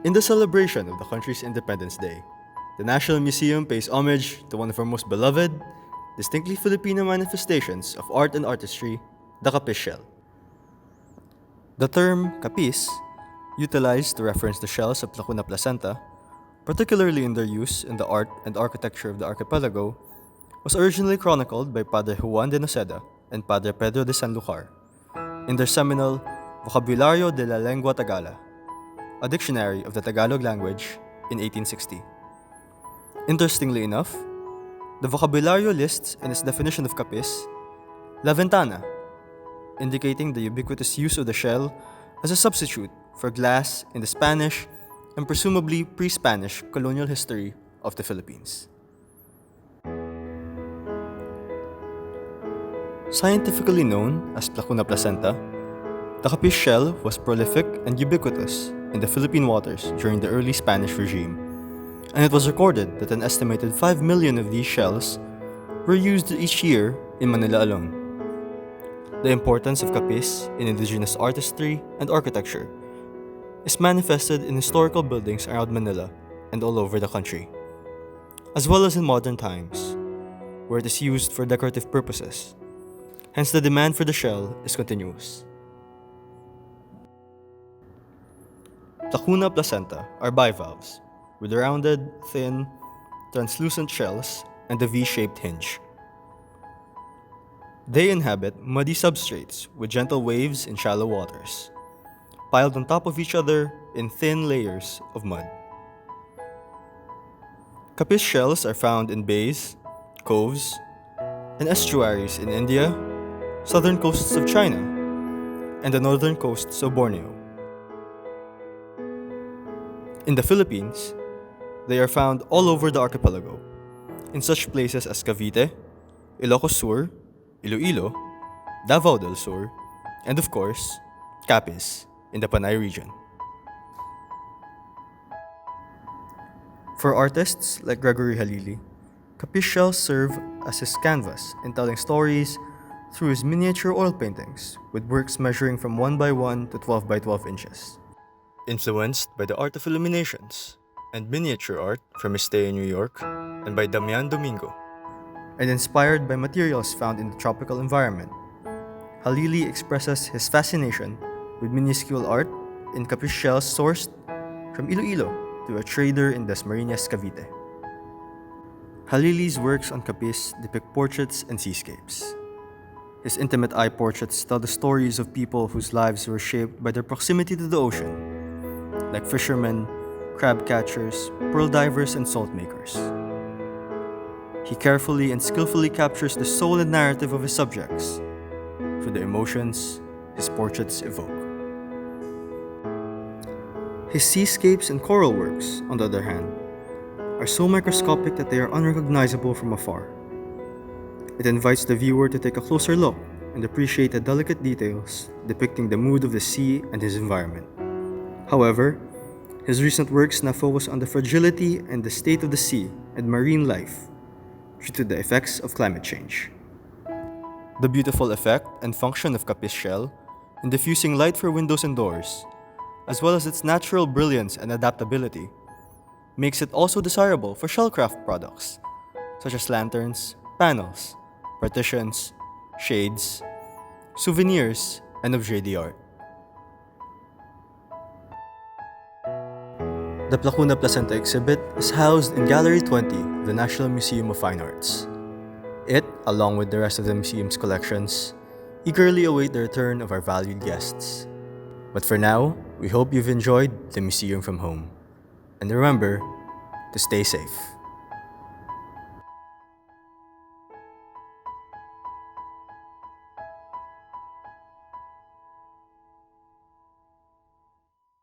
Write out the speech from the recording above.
In the celebration of the country's Independence Day, the National Museum pays homage to one of our most beloved, distinctly Filipino manifestations of art and artistry, the Capis shell. The term capis, utilized to reference the shells of Placuna placenta, particularly in their use in the art and architecture of the archipelago, was originally chronicled by Padre Juan de Noceda and Padre Pedro de Sanlucar in their seminal Vocabulario de la Lengua Tagala, a dictionary of the Tagalog language, in 1860. Interestingly enough, the vocabulario lists in its definition of capis, la ventana, indicating the ubiquitous use of the shell as a substitute for glass in the Spanish and presumably pre-Spanish colonial history of the Philippines. Scientifically known as Placuna placenta, the Capis shell was prolific and ubiquitous in the Philippine waters during the early Spanish regime, and it was recorded that an estimated 5 million of these shells were used each year in Manila alone. The importance of capis in indigenous artistry and architecture is manifested in historical buildings around Manila and all over the country, as well as in modern times, where it is used for decorative purposes. Hence, the demand for the shell is continuous. Placuna placenta are bivalves, with rounded, thin, translucent shells and a V-shaped hinge. They inhabit muddy substrates with gentle waves in shallow waters, piled on top of each other in thin layers of mud. Capis shells are found in bays, coves, and estuaries in India, southern coasts of China, and the northern coasts of Borneo. In the Philippines, they are found all over the archipelago, in such places as Cavite, Ilocos Sur, Iloilo, Davao del Sur, and of course, Capis in the Panay region. For artists like Gregory Halili, Capis shells serve as his canvas in telling stories through his miniature oil paintings with works measuring from 1 by 1 to 12 by 12 inches. Influenced by the art of illuminations and miniature art from his stay in New York and by Damian Domingo, and inspired by materials found in the tropical environment, Halili expresses his fascination with minuscule art in capis shells sourced from Iloilo to a trader in Dasmariñas, Cavite. Halili's works on capis depict portraits and seascapes. His intimate eye portraits tell the stories of people whose lives were shaped by their proximity to the ocean, like fishermen, crab catchers, pearl divers, and salt makers. He carefully and skillfully captures the soul and narrative of his subjects through the emotions his portraits evoke. His seascapes and coral works, on the other hand, are so microscopic that they are unrecognizable from afar. It invites the viewer to take a closer look and appreciate the delicate details depicting the mood of the sea and his environment. However, his recent works now focus on the fragility and the state of the sea and marine life due to the effects of climate change. The beautiful effect and function of Capis shell in diffusing light for windows and doors, as well as its natural brilliance and adaptability, makes it also desirable for shellcraft products, such as lanterns, panels, partitions, shades, souvenirs, and objet d'art. The Placuna placenta exhibit is housed in Gallery 20 of the National Museum of Fine Arts. It, along with the rest of the museum's collections, eagerly await the return of our valued guests. But for now, we hope you've enjoyed the museum from home. And remember to stay safe.